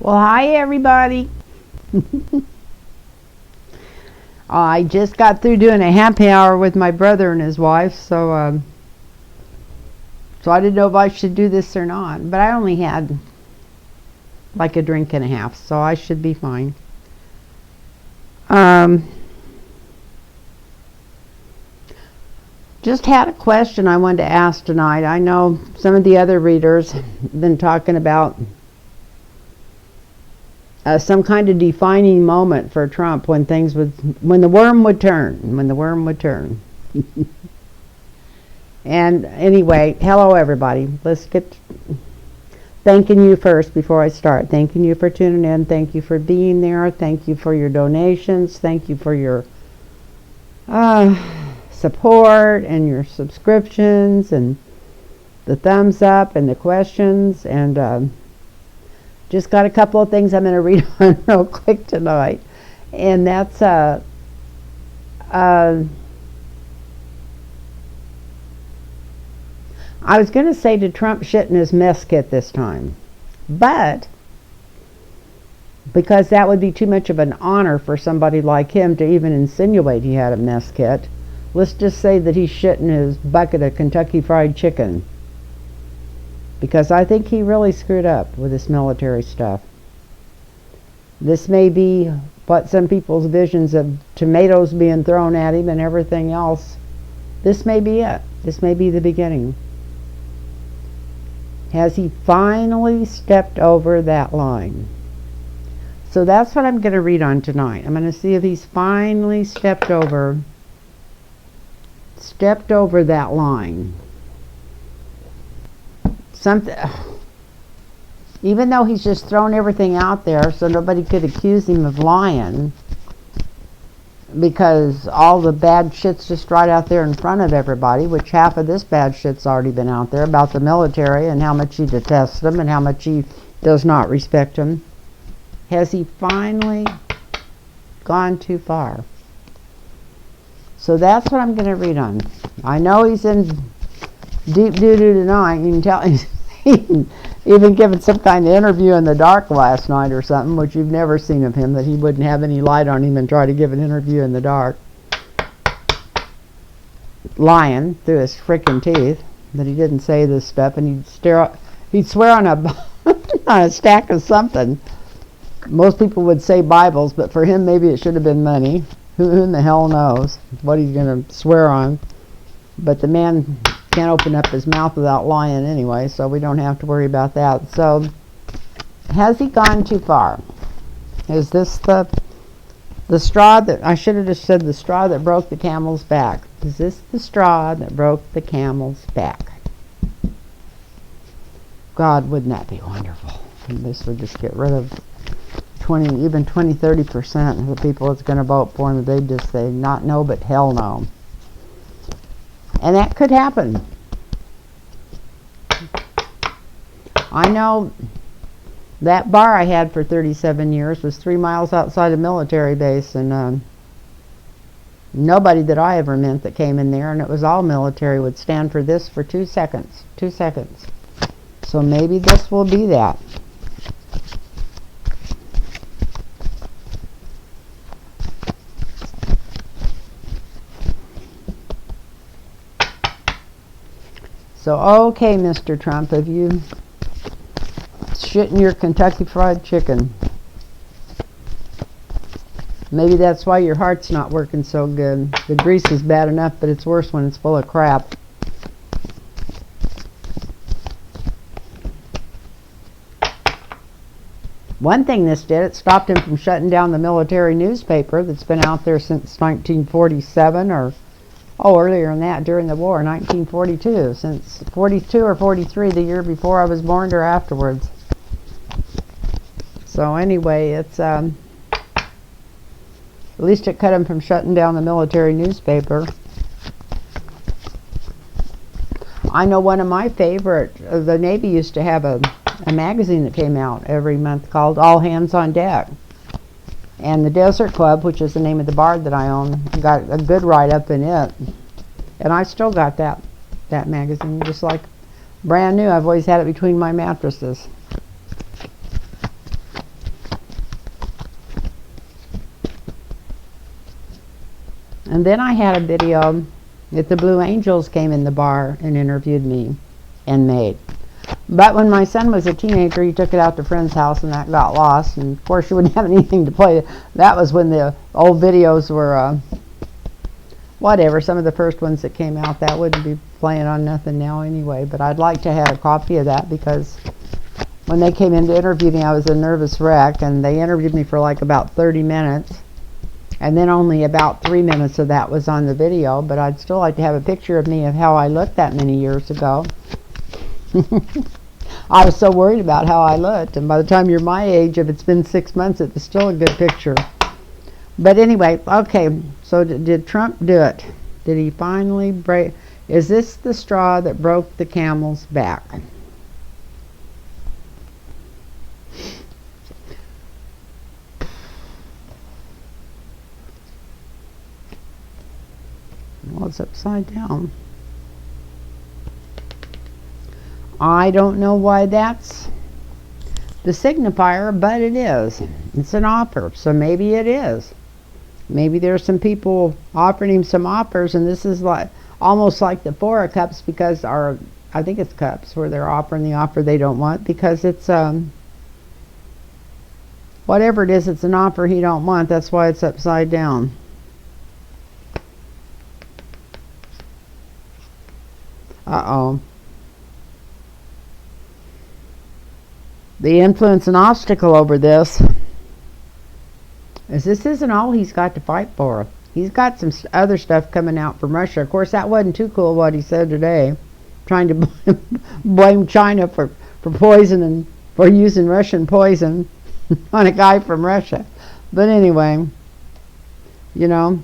Well, hi everybody. I just got through doing a happy hour with my brother and his wife, so I didn't know if I should do this or not. But I only had like a drink and a half, so I should be fine. Just had a question I wanted to ask tonight. I know some of the other readers have been talking about some kind of defining moment for Trump when the worm would turn. And anyway, hello everybody. Let's get thanking you first before I start. Thanking you for tuning in. Thank you for being there. Thank you for your donations. Thank you for your support and your subscriptions and the thumbs up and the questions, and just got a couple of things I'm going to read on real quick tonight, and that's I was going to say to Trump shit in his mess kit this time, but because that would be too much of an honor for somebody like him to even insinuate he had a mess kit, let's just say that he shit in his bucket of Kentucky Fried Chicken, because I think he really screwed up with this military stuff. This may be what some people's visions of tomatoes being thrown at him and everything else. This may be it. This may be the beginning. Has he finally stepped over that line? So that's what I'm going to read on tonight. I'm going to see if he's finally stepped over that line. Even though he's just thrown everything out there so nobody could accuse him of lying, because all the bad shit's just right out there in front of everybody, which half of this bad shit's already been out there about the military and how much he detests them and how much he does not respect them. Has he finally gone too far? So that's what I'm going to read on. I know he's in deep doo-doo tonight. You can tell he's even given some kind of interview in the dark last night or something, which you've never seen of him, that he wouldn't have any light on him and try to give an interview in the dark. Lying through his frickin' teeth that he didn't say this stuff, and he'd swear on a stack of something. Most people would say Bibles, but for him maybe it should have been money. Who in the hell knows what he's going to swear on? But the man can't open up his mouth without lying anyway, so we don't have to worry about that. So, has he gone too far? Is this the straw that, I should have just said the straw that broke the camel's back. Is this the straw that broke the camel's back? God, wouldn't that be wonderful? And this would just get rid of 30% of the people that's going to vote for him. They just say not no, but hell no. And that could happen. I know that bar I had for 37 years was 3 miles outside a military base, and nobody that I ever met that came in there, and it was all military, would stand for this for 2 seconds. 2 seconds. So maybe this will be that. So, okay, Mr. Trump, have you shit in your Kentucky Fried Chicken? Maybe that's why your heart's not working so good. The grease is bad enough, but it's worse when it's full of crap. One thing this did, it stopped him from shutting down the military newspaper that's been out there since 1947, or earlier than that, during the war, 1942. Since 42 or 43, the year before I was born, or afterwards. So anyway, it's at least it cut him from shutting down the military newspaper. I know one of my favorite, the Navy used to have a magazine that came out every month called All Hands on Deck. And the Desert Club, which is the name of the bar that I own, got a good write-up in it. And I still got that magazine, just like brand new. I've always had it between my mattresses. And then I had a video that the Blue Angels came in the bar and interviewed me and made. But when my son was a teenager, he took it out to a friend's house and that got lost. And of course, you wouldn't have anything to play. That was when the old videos were, whatever, some of the first ones that came out. That wouldn't be playing on nothing now anyway. But I'd like to have a copy of that, because when they came in to interview me, I was a nervous wreck. And they interviewed me for like about 30 minutes. And then only about 3 minutes of that was on the video. But I'd still like to have a picture of me of how I looked that many years ago. I was so worried about how I looked, and by the time you're my age, if it's been 6 months, it's still a good picture. But anyway, okay, so did Trump do it? Did he finally break? Is this the straw that broke the camel's back? Well, it's upside down. I don't know why that's the signifier, but it is. It's an offer, so maybe it is. Maybe there's some people offering him some offers, and this is like almost like the Four of Cups, because I think it's Cups, where they're offering the offer they don't want, because it's whatever it is, it's an offer he don't want. That's why it's upside down. Uh-oh. The influence and obstacle over this is this isn't all he's got to fight for. He's got some other stuff coming out from Russia. Of course, that wasn't too cool what he said today, trying to blame China for poison and for using Russian poison on a guy from Russia. But anyway, you know,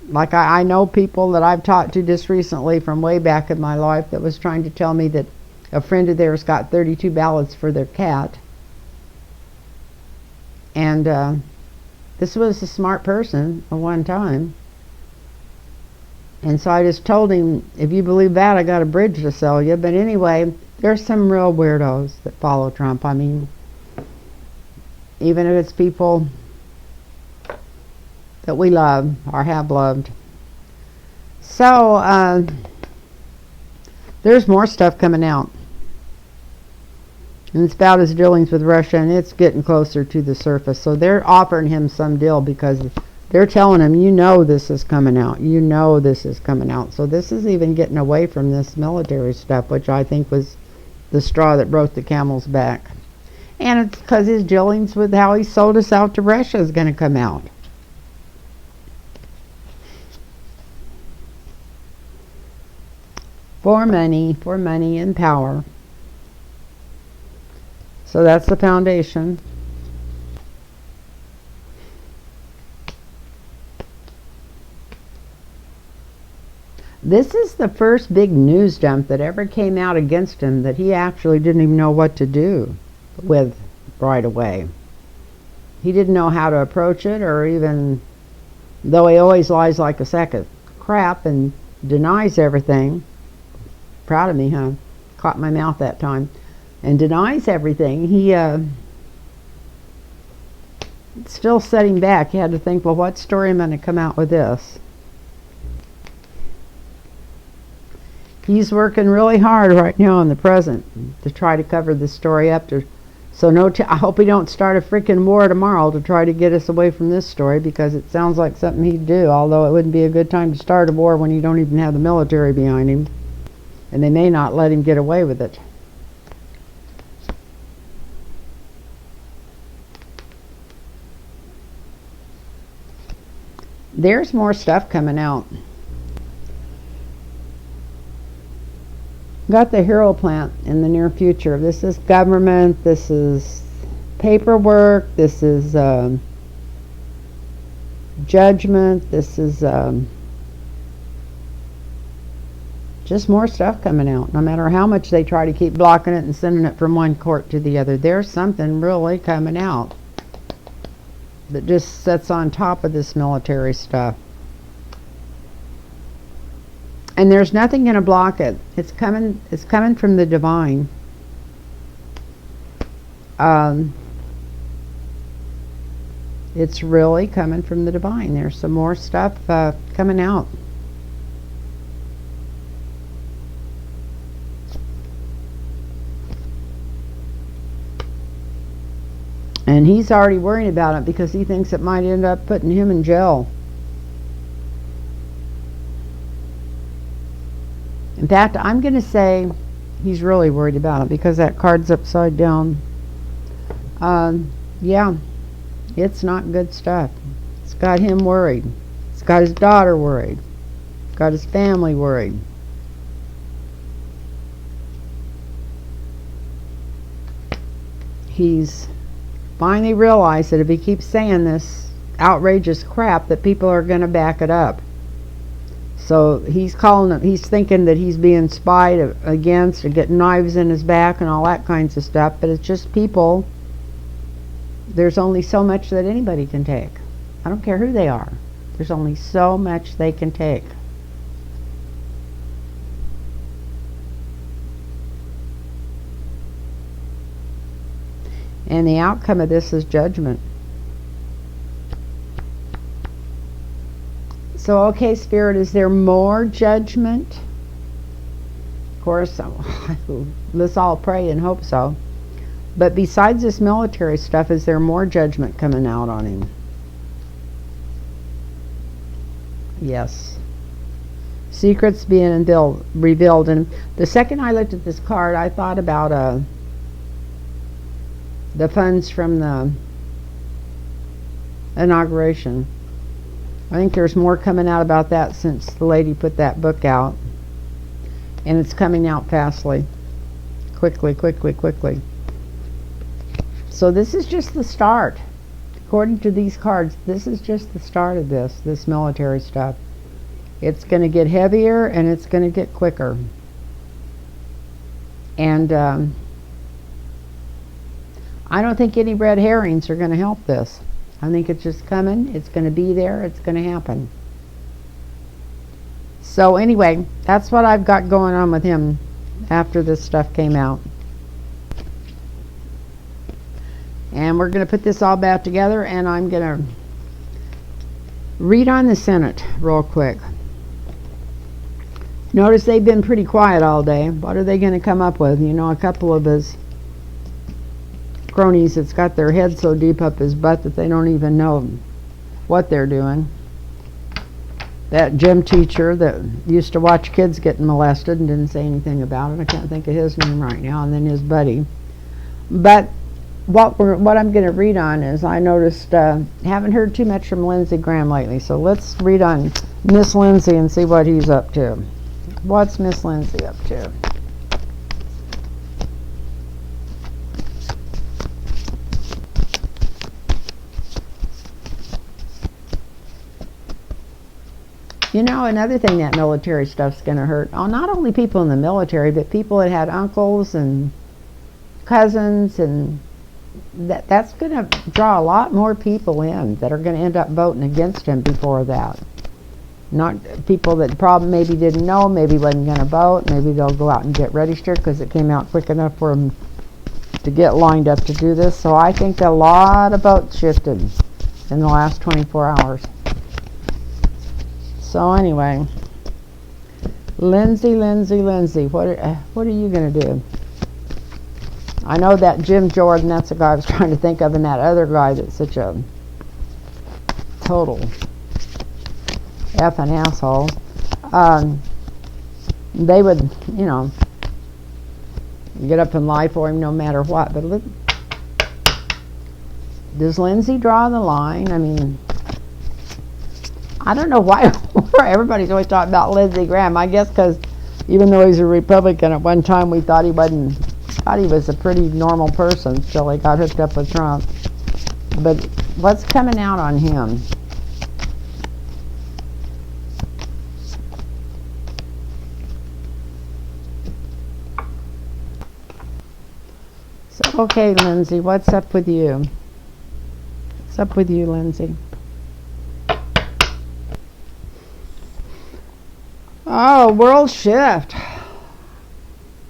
like I know people that I've talked to just recently from way back in my life that was trying to tell me that a friend of theirs got 32 ballots for their cat. And this was a smart person at one time. And so I just told him, if you believe that, I got a bridge to sell you. But anyway, there's some real weirdos that follow Trump. I mean, even if it's people that we love or have loved. So, there's more stuff coming out. And it's about his dealings with Russia, and it's getting closer to the surface. So they're offering him some deal, because they're telling him, you know this is coming out. You know this is coming out. So this is even getting away from this military stuff, which I think was the straw that broke the camel's back. And it's because his dealings with how he sold us out to Russia is going to come out. For money and power. So that's the foundation. This is the first big news dump that ever came out against him that he actually didn't even know what to do with right away. He didn't know how to approach it, or even, though he always lies like a sack of crap and denies everything. Proud of me, huh? Caught my mouth that time. And denies everything. He still set him back. He had to think, well, what story am I going to come out with this? He's working really hard right now in the present to try to cover this story up. So I hope he don't start a freaking war tomorrow to try to get us away from this story, because it sounds like something he'd do, although it wouldn't be a good time to start a war when you don't even have the military behind him. And they may not let him get away with it. There's more stuff coming out. Got the hero plant in the near future. This is government. This is paperwork. This is judgment. This is just more stuff coming out. No matter how much they try to keep blocking it and sending it from one court to the other, there's something really coming out that just sits on top of this military stuff. And there's nothing going to block it. It's coming from the divine. It's really coming from the divine. There's some more stuff coming out. And he's already worrying about it because he thinks it might end up putting him in jail. In fact, I'm going to say he's really worried about it because that card's upside down. Yeah, it's not good stuff. It's got him worried. It's got his daughter worried. It's got his family worried. He's finally realized that if he keeps saying this outrageous crap, that people are going to back it up. So he's thinking that he's being spied against and getting knives in his back and all that kinds of stuff, but it's just people. There's only so much that anybody can take. I don't care who they are. There's only so much they can take. And the outcome of this is judgment. So, okay, Spirit, is there more judgment? Of course, let's all pray and hope so. But besides this military stuff, is there more judgment coming out on him? Yes. Secrets being revealed. And the second I looked at this card, I thought about the funds from the inauguration. I think there's more coming out about that since the lady put that book out. And it's coming out fastly. Quickly, quickly, quickly. So this is just the start. According to these cards, this is just the start of this military stuff. It's going to get heavier and it's going to get quicker. And I don't think any red herrings are going to help this. I think it's just coming. It's going to be there. It's going to happen. So anyway, that's what I've got going on with him after this stuff came out. And we're going to put this all back together, and I'm going to read on the Senate real quick. Notice they've been pretty quiet all day. What are they going to come up with? You know, a couple of his cronies that's got their head so deep up his butt that they don't even know what they're doing. That gym teacher that used to watch kids getting molested and didn't say anything about it. I can't think of his name right now. And then his buddy. But what I'm going to read on is, I noticed, haven't heard too much from Lindsay Graham lately. So let's read on Miss Lindsay and see what he's up to. What's Miss Lindsay up to? You know, another thing that military stuff's going to hurt. Oh, not only people in the military, but people that had uncles and cousins, and that's going to draw a lot more people in that are going to end up voting against him before that. Not people that probably maybe didn't know, maybe wasn't going to vote. Maybe they'll go out and get registered because it came out quick enough for them to get lined up to do this. So I think a lot of votes shifted in the last 24 hours. So anyway, Lindsay, what are you going to do? I know that Jim Jordan, that's the guy I was trying to think of, and that other guy that's such a total effing asshole. They would, you know, get up and lie for him no matter what. But look, does Lindsay draw the line? I mean, I don't know why everybody's always talking about Lindsay Graham. I guess because even though he's a Republican, at one time we thought he was a pretty normal person till he got hooked up with Trump. But what's coming out on him? So, okay, Lindsay, what's up with you? What's up with you, Lindsay? Oh, world shift.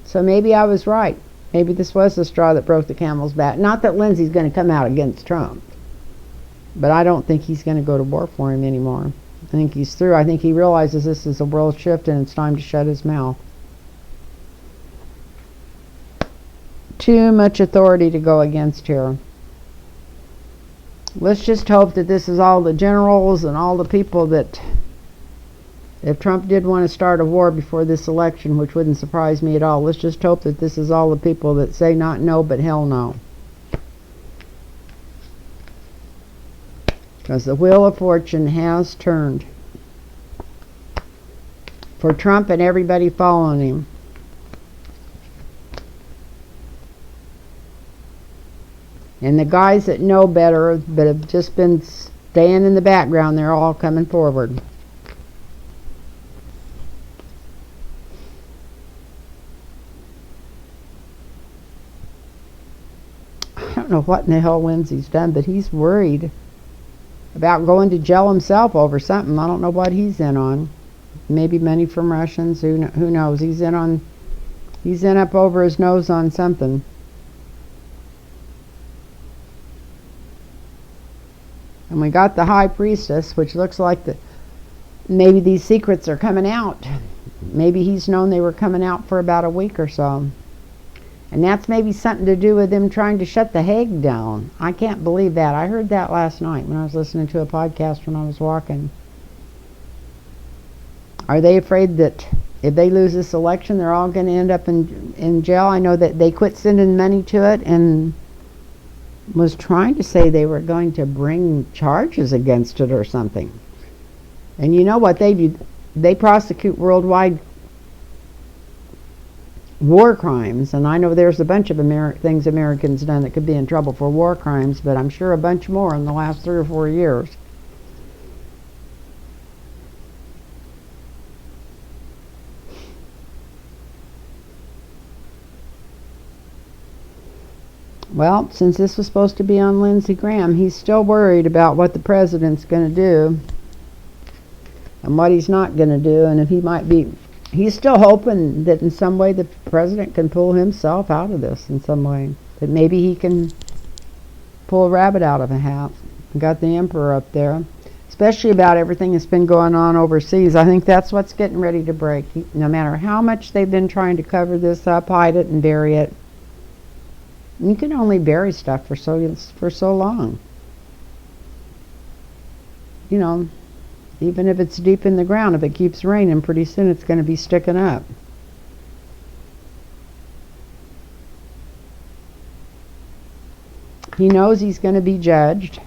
So maybe I was right. Maybe this was the straw that broke the camel's back. Not that Lindsay's going to come out against Trump. But I don't think he's going to go to war for him anymore. I think he's through. I think he realizes this is a world shift and it's time to shut his mouth. Too much authority to go against here. Let's just hope that this is all the generals and all the people that, if Trump did want to start a war before this election, which wouldn't surprise me at all, let's just hope that this is all the people that say not no, but hell no. Because the wheel of fortune has turned for Trump and everybody following him. And the guys that know better, but have just been staying in the background, they're all coming forward. I don't know what in the hell Lindsay's done, but he's worried about going to jail himself over something. I don't know what he's in on. Maybe money from Russians. Who knows? He's in up over his nose on something. And we got the high priestess, which looks like maybe these secrets are coming out. Maybe he's known they were coming out for about a week or so. And that's maybe something to do with them trying to shut the Hague down. I can't believe that. I heard that last night when I was listening to a podcast when I was walking. Are they afraid that if they lose this election, they're all going to end up in jail? I know that they quit sending money to it and was trying to say they were going to bring charges against it or something. And you know what they do? They prosecute worldwide war crimes, and I know there's a bunch of things Americans done that could be in trouble for war crimes, but I'm sure a bunch more in the last 3 or 4 years. Well, since this was supposed to be on Lindsay Graham, he's still worried about what the president's going to do and what he's not going to do, and if he might be. He's still hoping that in some way the president can pull himself out of this in some way. That maybe he can pull a rabbit out of a hat. Got the emperor up there. Especially about everything that's been going on overseas. I think that's what's getting ready to break. No matter how much they've been trying to cover this up, hide it, and bury it. You can only bury stuff for so long. You know, even if it's deep in the ground, if it keeps raining, pretty soon it's going to be sticking up. He knows he's going to be judged.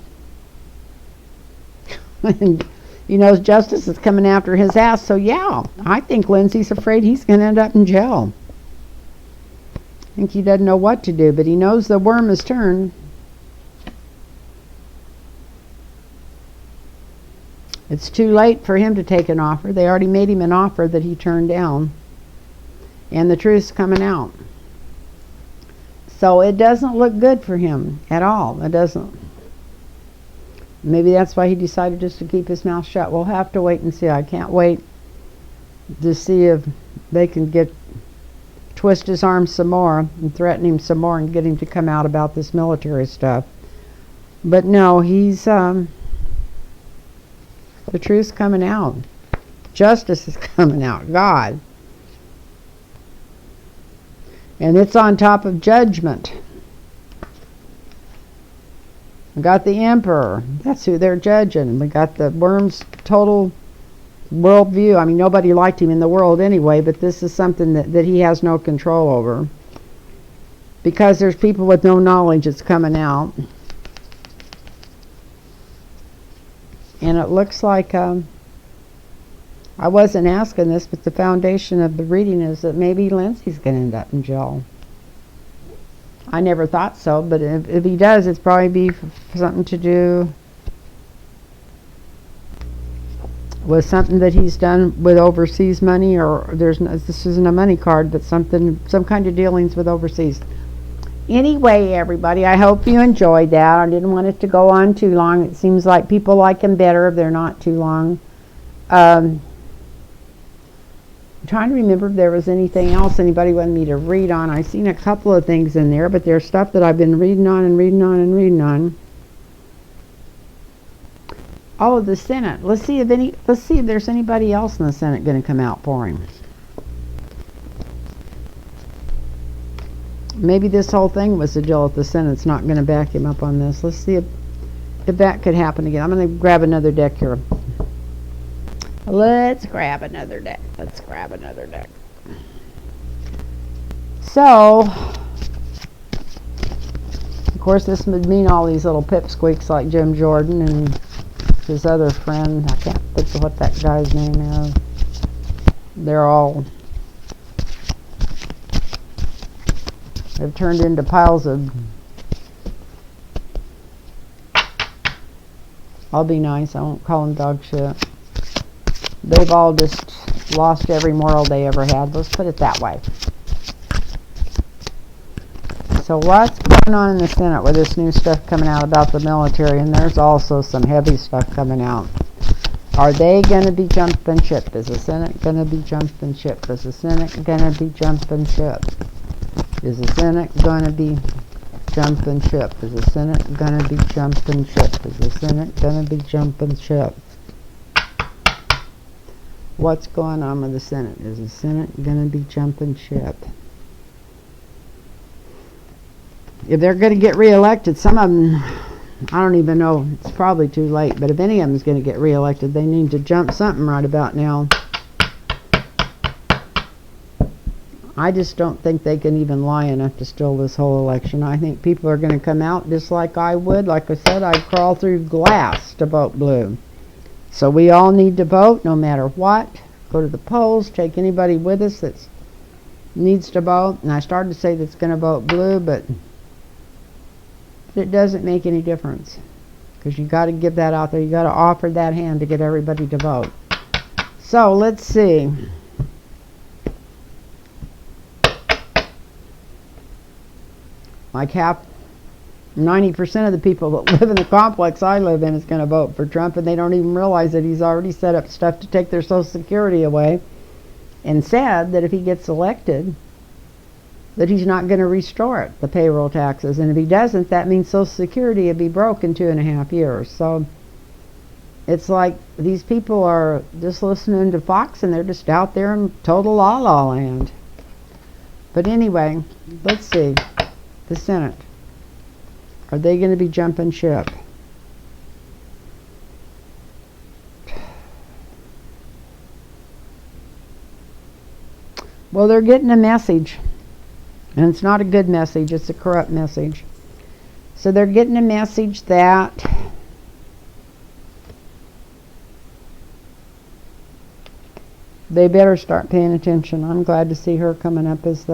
And he knows justice is coming after his ass. So yeah, I think Lindsay's afraid he's going to end up in jail. I think he doesn't know what to do, but he knows the worm has turned. It's too late for him to take an offer. They already made him an offer that he turned down. And the truth's coming out. So it doesn't look good for him at all. It doesn't. Maybe that's why he decided just to keep his mouth shut. We'll have to wait and see. I can't wait to see if they can twist his arm some more and threaten him some more and get him to come out about this military stuff. But no, he's the truth's coming out. Justice is coming out. God. And it's on top of judgment. We got the emperor. That's who they're judging. We got the worm's total worldview. I mean, nobody liked him in the world anyway, but this is something that he has no control over. Because there's people with no knowledge that's coming out. And it looks like, I wasn't asking this, but the foundation of the reading is that maybe Lindsay's going to end up in jail. I never thought so, but if he does, it's probably be something to do with something that he's done with overseas money, or this isn't a money card, but some kind of dealings with overseas. Anyway, everybody, I hope you enjoyed that. I didn't want it to go on too long. It seems like people like them better if they're not too long. I'm trying to remember if there was anything else anybody wanted me to read on. I've seen a couple of things in there, but there's stuff that I've been reading on and reading on and reading on. Oh, the Senate. Let's see if there's anybody else in the Senate going to come out for him. Maybe this whole thing was a deal if the Senate's not going to back him up on this. Let's see if that could happen again. I'm going to grab another deck here. Let's grab another deck. So, of course, this would mean all these little pipsqueaks like Jim Jordan and his other friend. I can't think of what that guy's name is. They've turned into piles of... I'll be nice, I won't call them dog shit. They've all just lost every moral they ever had. Let's put it that way. So what's going on in the Senate with this new stuff coming out about the military? And there's also some heavy stuff coming out. Are they going to be jumping ship? Is the Senate going to be jumping ship? Is the Senate going to be jumping ship? Is the Senate going to be jumping ship? Is the Senate going to be jumping ship? Is the Senate going to be jumping ship? What's going on with the Senate? Is the Senate going to be jumping ship? If they're going to get reelected, some of them, I don't even know, it's probably too late, but if any of them is going to get reelected, they need to jump something right about now. I just don't think they can even lie enough to steal this whole election. I think people are going to come out just like I would. Like I said, I'd crawl through glass to vote blue. So we all need to vote no matter what. Go to the polls, take anybody with us that needs to vote. And I started to say that's going to vote blue, but it doesn't make any difference. Because you got to give that out there. You got to offer that hand to get everybody to vote. So let's see. Like 90% of the people that live in the complex I live in is going to vote for Trump, and they don't even realize that he's already set up stuff to take their Social Security away, and said that if he gets elected, that he's not going to restore it, the payroll taxes. And if he doesn't, that means Social Security will be broke in 2.5 years. So it's like these people are just listening to Fox, and they're just out there in total la-la land. But anyway, let's see. The Senate. Are they going to be jumping ship? Well, they're getting a message. And it's not a good message. It's a corrupt message. So they're getting a message that they better start paying attention. I'm glad to see her coming up as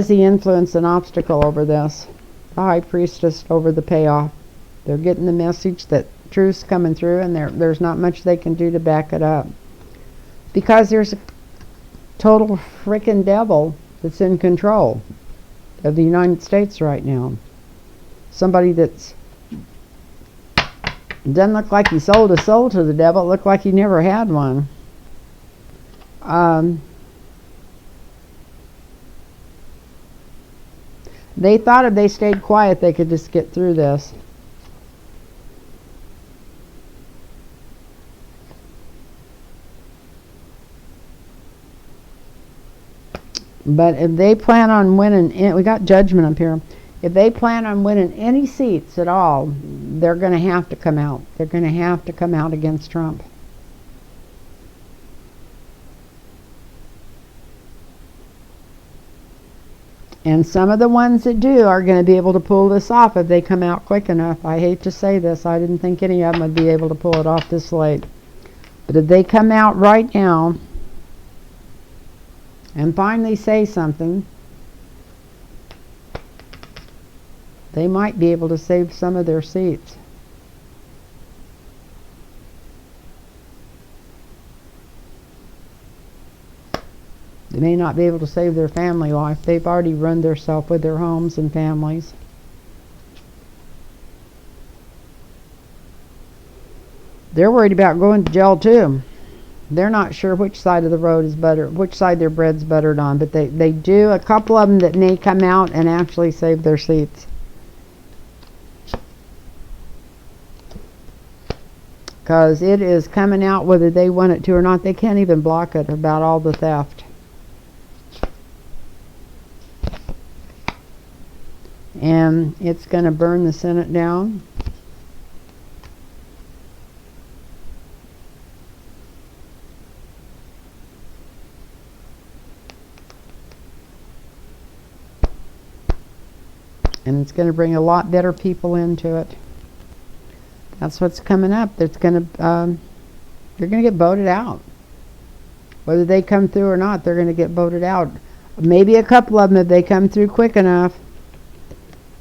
the influence and obstacle over this. The high priestess over the payoff. They're getting the message that truth's coming through, and there's not much they can do to back it up. Because there's a total frickin' devil that's in control of the United States right now. Somebody that's doesn't look like he sold a soul to the devil. It looked like he never had one. They thought if they stayed quiet, they could just get through this. But if they plan on winning, we got judgment up here. If they plan on winning any seats at all, they're going to have to come out. They're going to have to come out against Trump. And some of the ones that do are going to be able to pull this off if they come out quick enough. I hate to say this. I didn't think any of them would be able to pull it off this late. But if they come out right now and finally say something, they might be able to save some of their seats. They may not be able to save their family life. They've already ruined themselves with their homes and families. They're worried about going to jail too. They're not sure which side of the road is better, which side their bread's buttered on, but they do. A couple of them that may come out and actually save their seats. because it is coming out whether they want it to or not. They can't even block it about all the theft. And it's going to burn the Senate down. And it's going to bring a lot better people into it. That's what's coming up. It's going to, they're going to get voted out. Whether they come through or not, they're going to get voted out. Maybe a couple of them, if they come through quick enough,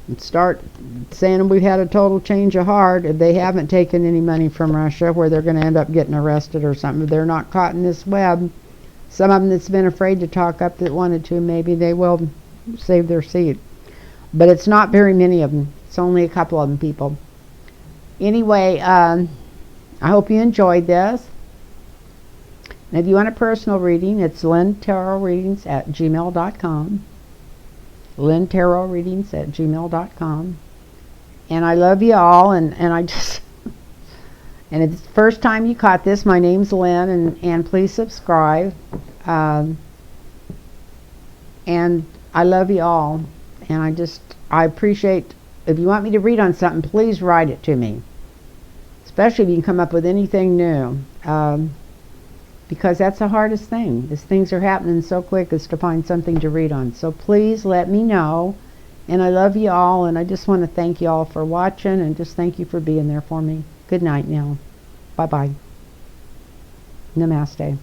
and start saying we've had a total change of heart. If they haven't taken any money from Russia, where they're going to end up getting arrested or something, if they're not caught in this web, some of them that's been afraid to talk up that wanted to, maybe they will save their seat. But it's not very many of them. It's only a couple of them, people. Anyway, I hope you enjoyed this. And if you want a personal reading, it's lynntarotreadings@gmail.com. lynntarotreadings@gmail.com. And I love you all, and I just and if it's the first time you caught this, my name's Lynn, and please subscribe. And I love you all, and I appreciate, if you want me to read on something, please write it to me, especially if you can come up with anything new, because that's the hardest thing, is things are happening so quick, is to find something to read on. So please let me know, and I love you all, and I just want to thank you all for watching, and just thank you for being there for me. Good night now. Bye-bye. Namaste.